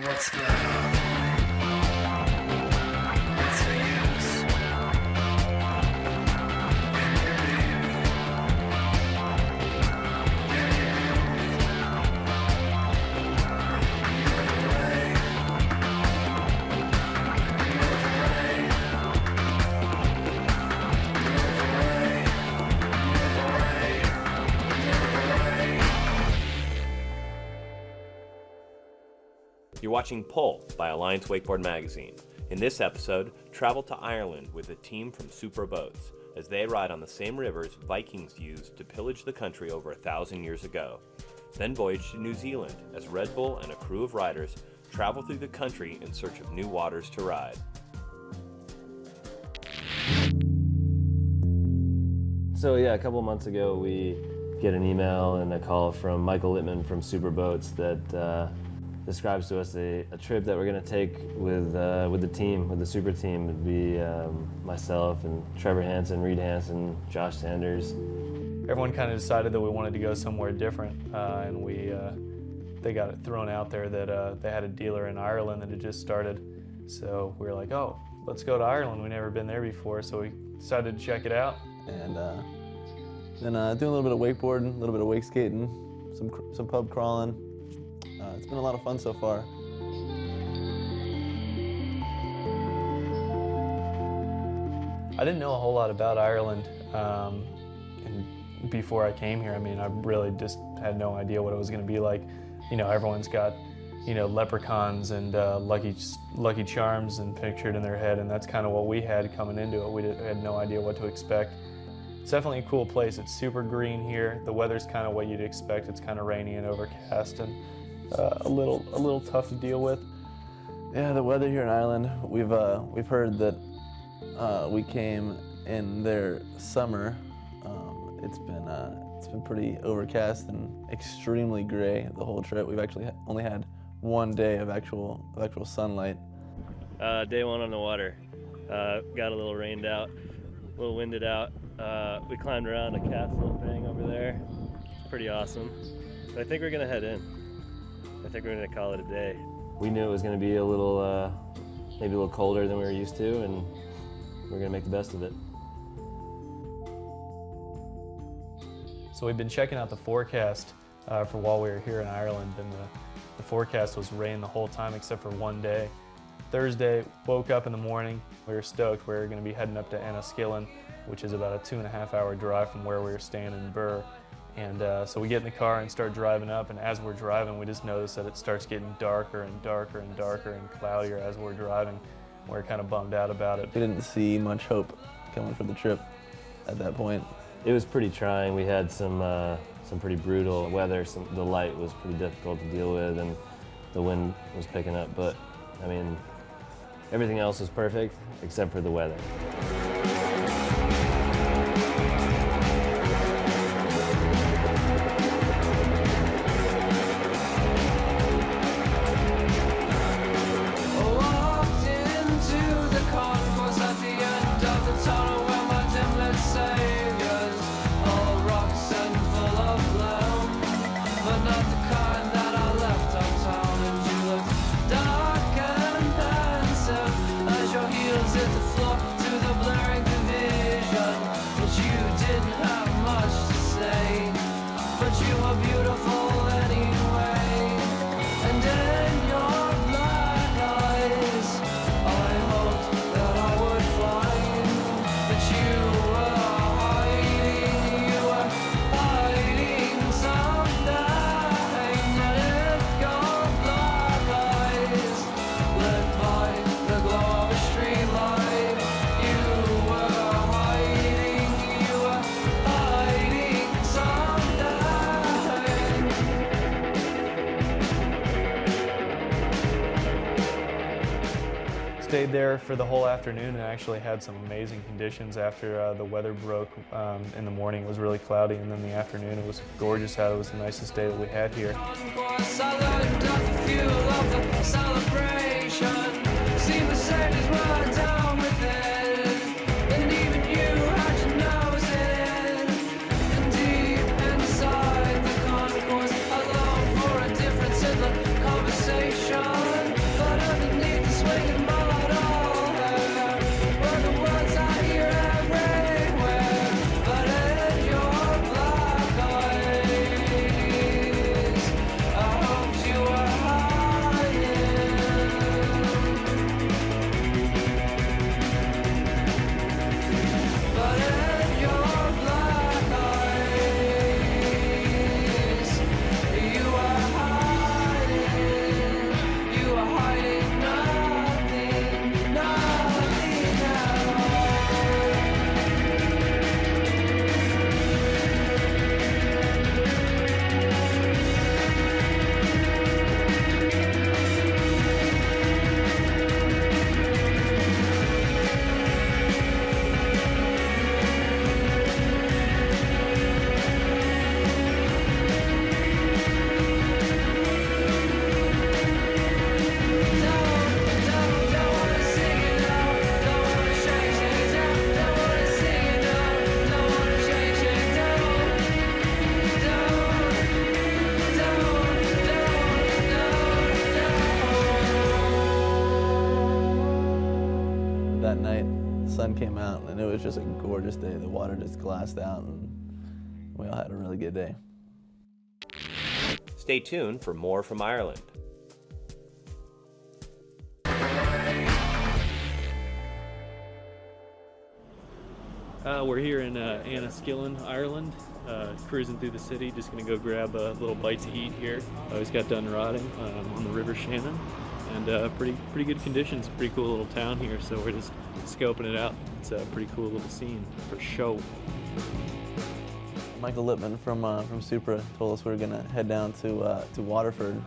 What's the What's the use? You're watching Pull by Alliance Wakeboard Magazine. In this episode, travel to Ireland with a team from Super Boats as they ride on the same rivers Vikings used to pillage the country over 1,000 years ago. Then voyage to New Zealand as Red Bull and a crew of riders travel through the country in search of new waters to ride. So yeah, a couple of months ago we get an email and a call from Michael Littman from Super Boats that describes to us a trip that we're going to take with the team, with the super team. It'd be myself and Trevor Hansen, Reed Hansen, Josh Sanders. Everyone kind of decided that we wanted to go somewhere different, and they got it thrown out there that they had a dealer in Ireland that had just started. So we were like, oh, let's go to Ireland. We've never been there before, so we decided to check it out. And then doing a little bit of wakeboarding, a little bit of wake skating, some pub crawling. It's been a lot of fun so far. I didn't know a whole lot about Ireland and before I came here. I mean, I really just had no idea what it was going to be like. You know, everyone's got, you know, leprechauns and Lucky Charms and pictured in their head, and that's kind of what we had coming into it. We had no idea what to expect. It's definitely a cool place. It's super green here. The weather's kind of what you'd expect. It's kind of rainy and overcast and a little tough to deal with. Yeah, the weather here in Ireland, we've heard that we came in their summer. It's been pretty overcast and extremely gray the whole trip. We've actually only had one day of actual sunlight. Day one on the water, got a little rained out, a little winded out. We climbed around a castle thing over there. It's pretty awesome. But I think we're gonna head in. I think we're gonna call it a day. We knew it was going to be a little, maybe a little colder than we were used to, and we're going to make the best of it. So we've been checking out the forecast for while we were here in Ireland, and the forecast was rain the whole time except for one day. Thursday, woke up in the morning, we were stoked. We were going to be heading up to Enniskillen, which is about a 2.5-hour drive from where we were staying in Birr. And so we get in the car and start driving up, and as we're driving, we just notice that it starts getting darker and darker and darker and cloudier as we're driving. We're kind of bummed out about it. We didn't see much hope coming for the trip at that point. It was pretty trying. We had some pretty brutal weather. The light was pretty difficult to deal with, and the wind was picking up. But I mean, everything else was perfect except for the weather. Stayed there for the whole afternoon and actually had some amazing conditions after the weather broke. In the morning it was really cloudy, and then the afternoon it was gorgeous out. It was the nicest day that we had here. Conversation. sun came out, and it was just a gorgeous day. The water just glassed out, and we all had a really good day. Stay tuned for more from Ireland. We're here in Enniskillen, Ireland, cruising through the city. Just gonna go grab a little bite to eat here. I just got done riding on the River Shannon, and pretty good conditions. Pretty cool little town here, so we're just scoping it out. It's a pretty cool little scene for show. Michael Littman from Supra told us we were gonna head down to Waterford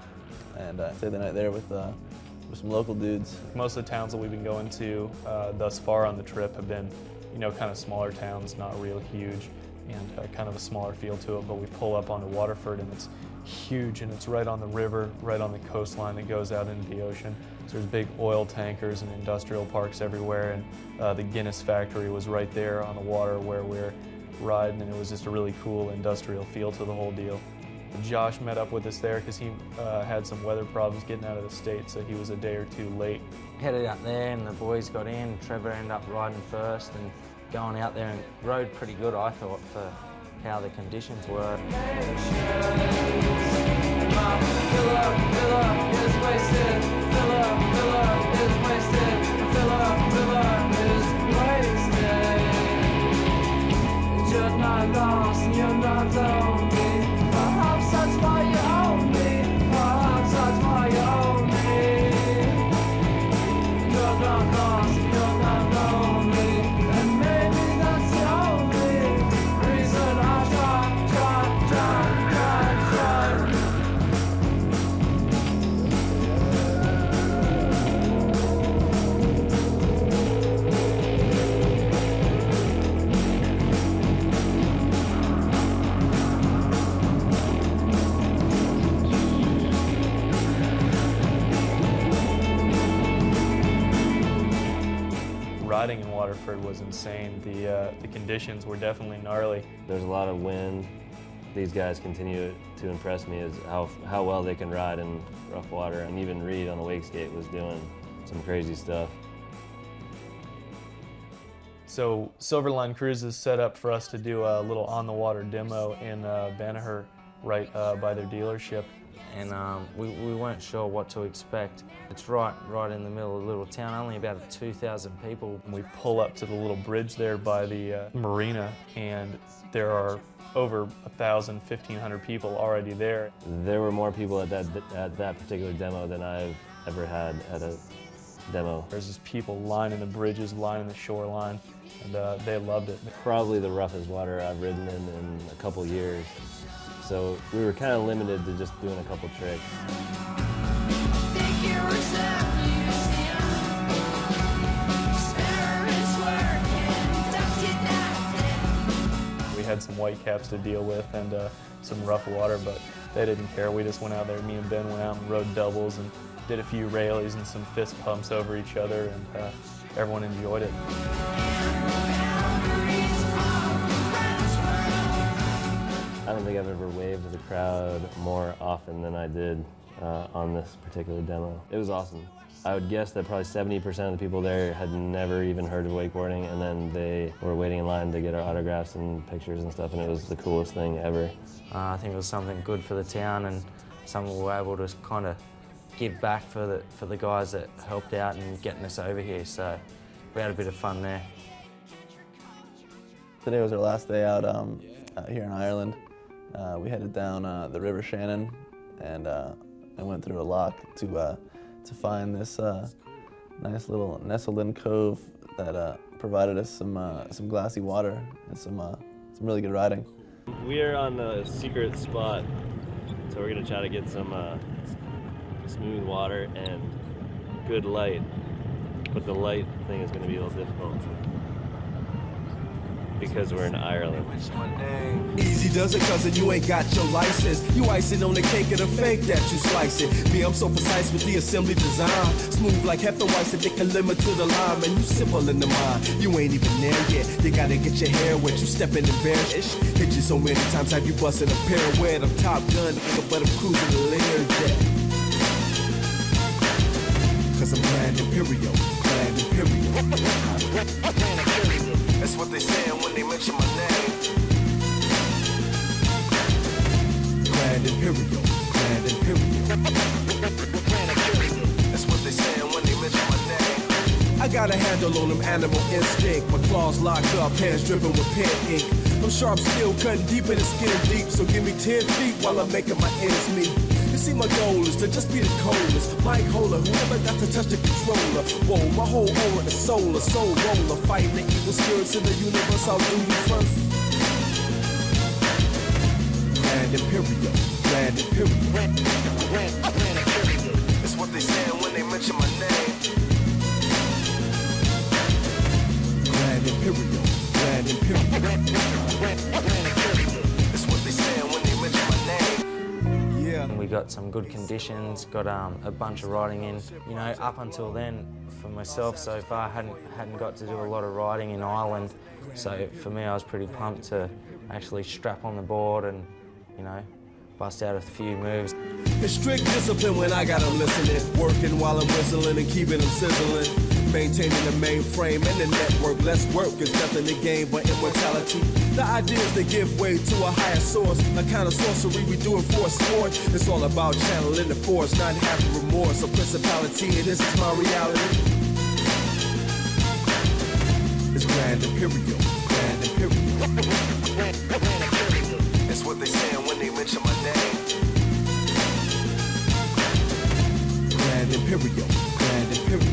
and stay the night there with some local dudes. Most of the towns that we've been going to thus far on the trip have been, kind of smaller towns, not real huge, and kind of a smaller feel to it. But we pull up onto Waterford, and it's huge, and it's right on the river, right on the coastline that goes out into the ocean. So there's big oil tankers and industrial parks everywhere, and the Guinness factory was right there on the water where we're riding, and it was just a really cool industrial feel to the whole deal. Josh met up with us there because he had some weather problems getting out of the state, so he was a day or two late. Headed up there and the boys got in. Trevor ended up riding first and going out there and rode pretty good, I thought, for how the conditions were. You're not lost and you're not lonely. Perhaps that's why you own me. Perhaps that's why you own me. You're not lost and you're not lonely. And maybe that's the only reason I try. Riding in Waterford was insane. The conditions were definitely gnarly. There's a lot of wind. These guys continue to impress me as how well they can ride in rough water. And even Reed on the wake skate was doing some crazy stuff. So Silverline Cruises set up for us to do a little on-the-water demo in Banagher, right by their dealership. And we weren't sure what to expect. It's right in the middle of a little town, only about 2,000 people. We pull up to the little bridge there by the marina, and there are over 1,000, 1,500 people already there. There were more people at that particular demo than I've ever had at a demo. There's just people lining the bridges, lining the shoreline, and they loved it. Probably the roughest water I've ridden in a couple years. So we were kind of limited to just doing a couple tricks. We had some whitecaps to deal with and some rough water, but they didn't care. We just went out there, me and Ben went out and rode doubles and did a few railies and some fist pumps over each other, and everyone enjoyed it. I don't think I've ever waved to the crowd more often than I did on this particular demo. It was awesome. I would guess that probably 70% of the people there had never even heard of wakeboarding, and then they were waiting in line to get our autographs and pictures and stuff, and it was the coolest thing ever. I think it was something good for the town and something we were able to kind of give back for the guys that helped out in getting us over here, so we had a bit of fun there. Today was our last day out here in Ireland. We headed down the River Shannon and went through a loch to find this nice little nestled-in cove that provided us some glassy water and some really good riding. We are on the secret spot, so we're gonna try to get some smooth water and good light, but the light thing is gonna be a little difficult because we're in Ireland. Easy does it, cousin, you ain't got your license. You icing on the cake of the fake that you slice it. Me, I'm so precise with the assembly design. Smooth like Hefeweiss, a dick limit to the line. Man, you simple in the mind, you ain't even there yet. You gotta get your hair wet, you stepping in bearish. Hit you so many times, have you busting a pair of wet. I'm Top Gun, but I'm cruising the Learjet. cause I'm Grand Imperial, Grand Imperial. That's what they saying when they mention my name. Grand Imperial, Grand Imperial. That's what they saying when they mention my name. I got a handle on them animal instinct. My claws locked up, hands dripping with pen ink. I'm sharp steel, cutting deep in the skin deep. So give me 10 feet while I'm making my ends meet. You see, my goal is to just be the coldest mic holder who never got to touch the controller. Whoa, my whole aura is solar, soul roller, fighting the evil spirits in the universe. I'll do you first. Grand Imperial, Grand Imperial. That's what they saying when they mention my name. Grand Imperial, Grand Imperial. That's what they saying when they mention my name. Yeah. We got some good conditions, got a bunch of riding in. You know, up until then, for myself so far, hadn't got to do a lot of riding in Ireland. So for me, I was pretty pumped to actually strap on the board and, you know, bust out a few moves. It's strict discipline when I gotta listen it. Working while I'm whistling and keeping them sizzling. Maintaining the mainframe and the network. Less work is nothing to gain but immortality. The idea is to give way to a higher source. A kind of sorcery we do it for a sport. It's all about channeling the force, not having remorse or principality. And this is my reality. It's Grand Imperial, Grand Imperial. That's what they saying when they mention my name. Grand Imperial, Grand Imperial.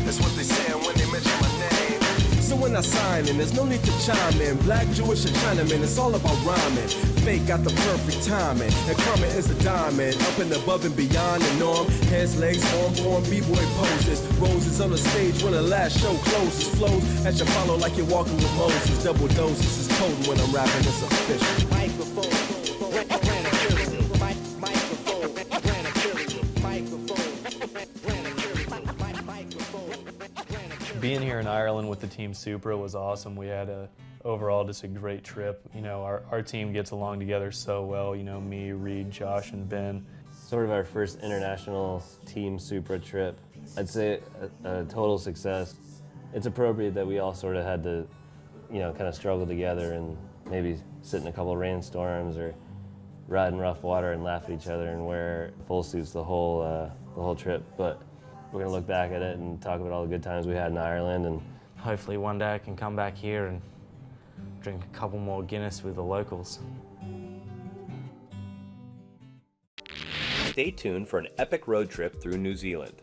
That's what they saying when they mention my name. So when I sign in, there's no need to chime in. Black, Jewish, and Chinaman, it's all about rhyming. Fate got the perfect timing, and karma is a diamond. Up and above and beyond the norm. Heads, legs, arm, form, b-boy poses. Roses on the stage when the last show closes. Flows at your follow like you're walking with Moses. Double doses is potent when I'm rapping, it's official. Microphone. Being here in Ireland with the Team Supra was awesome. We had overall just a great trip. You know, our team gets along together so well. You know, me, Reed, Josh, and Ben. Sort of our first international Team Supra trip. I'd say a total success. It's appropriate that we all sort of had to, you know, kind of struggle together and maybe sit in a couple of rainstorms or ride in rough water and laugh at each other and wear full suits the whole trip. But we're gonna look back at it and talk about all the good times we had in Ireland, and hopefully one day I can come back here and drink a couple more Guinness with the locals. Stay tuned for an epic road trip through New Zealand.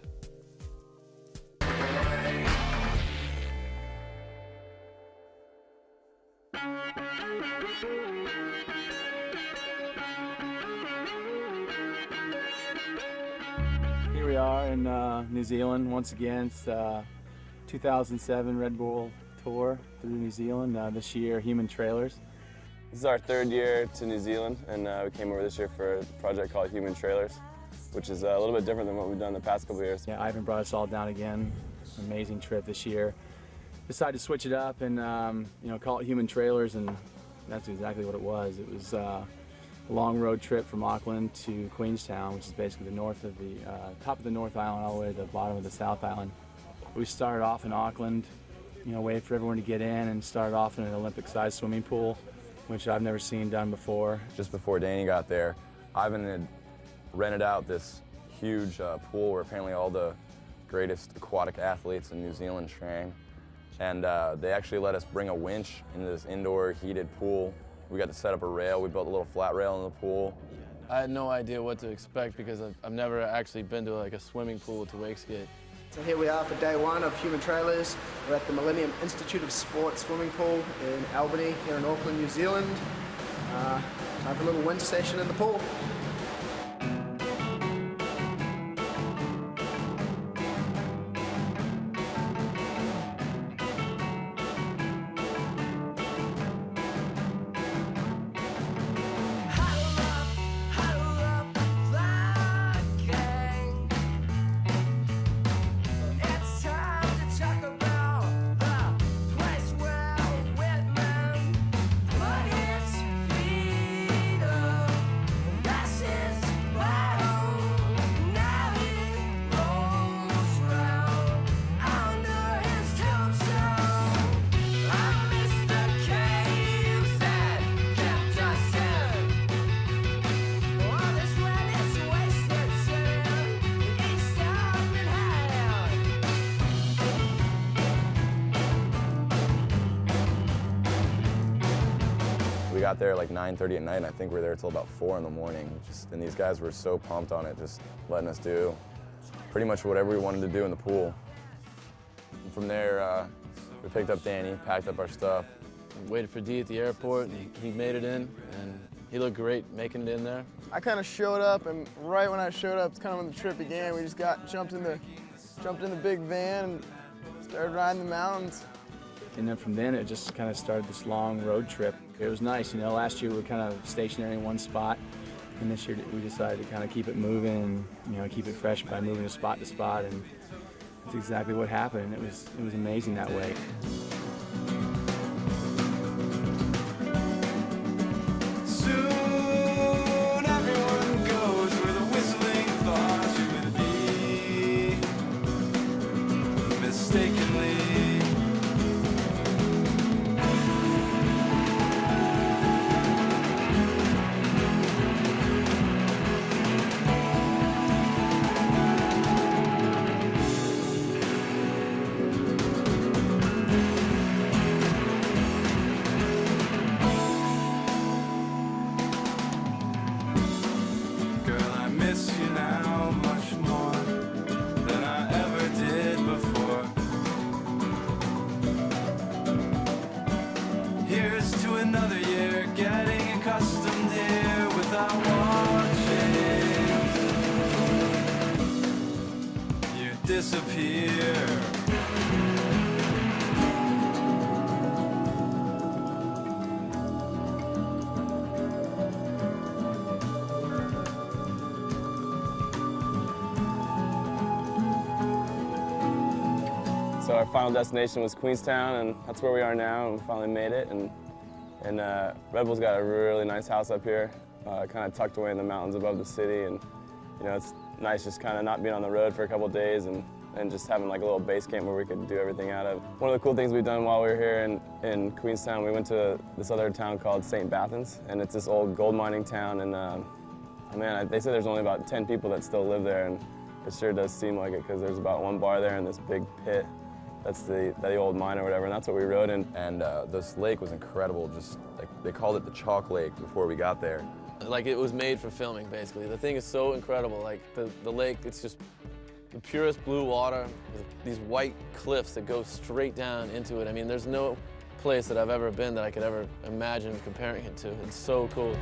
Here we are in New Zealand once again. It's 2007 Red Bull Tour through New Zealand. This year, Human Trailers. This is our third year to New Zealand, and we came over this year for a project called Human Trailers, which is a little bit different than what we've done the past couple years. Yeah, Ivan brought us all down again. Amazing trip this year. Decided to switch it up and you know, call it Human Trailers, and that's exactly what it was. It was a long road trip from Auckland to Queenstown, which is basically the north of the top of the North Island all the way to the bottom of the South Island. We started off in Auckland, you know, waited for everyone to get in, and started off in an Olympic-sized swimming pool, which I've never seen done before. Just before Danny got there, Ivan had rented out this huge pool where apparently all the greatest aquatic athletes in New Zealand train. And they actually let us bring a winch into this indoor heated pool. We got to set up a rail. We built a little flat rail in the pool. I had no idea what to expect because I've never actually been to like a swimming pool to wake skate. So here we are for day one of Human Trailers. We're at the Millennium Institute of Sport swimming pool in Albany, here in Auckland, New Zealand. I have a little wind session in the pool. Put his feet up. got there like 9:30 at night, and I think we were there till about 4 in the morning. And these guys were so pumped on it, just letting us do pretty much whatever we wanted to do in the pool. And from there, we picked up Danny, packed up our stuff. We waited for D at the airport, and he made it in, and he looked great making it in there. I kind of showed up, and right when I showed up, it's kind of when the trip began. We just jumped in the big van and started riding the mountains. And then from then, it just kind of started this long road trip. It was nice, you know. Last year we were kind of stationary in one spot, and this year we decided to kind of keep it moving, you know, keep it fresh by moving to spot, and that's exactly what happened. It was amazing that way. Soon everyone goes where the whistling thought you would be, mistakenly. Disappear. So our final destination was Queenstown, and that's where we are now, and we finally made it. And Red Bull's got a really nice house up here, kind of tucked away in the mountains above the city, and you know, it's nice just kind of not being on the road for a couple of days and just having like a little base camp where we could do everything out of. One of the cool things we've done while we were here in Queenstown, we went to this other town called St. Bathans, and it's this old gold mining town, and man, they say there's only about 10 people that still live there, and it sure does seem like it because there's about one bar there and this big pit. That's the old mine or whatever, and that's what we rode in. And this lake was incredible. Just like they called it the Chalk Lake before we got there. Like it was made for filming, basically. The thing is so incredible. Like the lake, it's just the purest blue water with these white cliffs that go straight down into it. I mean, there's no place that I've ever been that I could ever imagine comparing it to. It's so cool.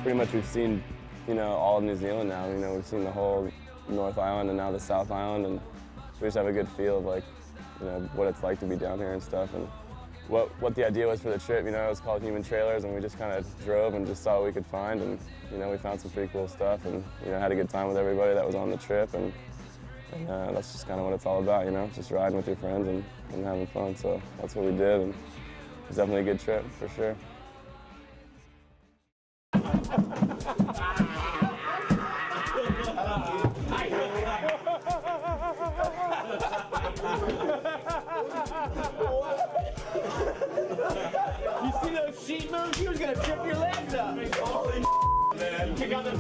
Pretty much we've seen, you know, all of New Zealand now. You know, we've seen the whole North Island and now the South Island, and we just have a good feel of like, you know, what it's like to be down here and stuff. And what the idea was for the trip, you know, it was called Human Trailers, and we just kind of drove and just saw what we could find, and you know, we found some pretty cool stuff, and you know, had a good time with everybody that was on the trip, and that's just kind of what it's all about, you know, just riding with your friends and having fun. So that's what we did, and it was definitely a good trip for sure.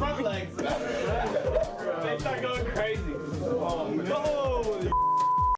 front legs.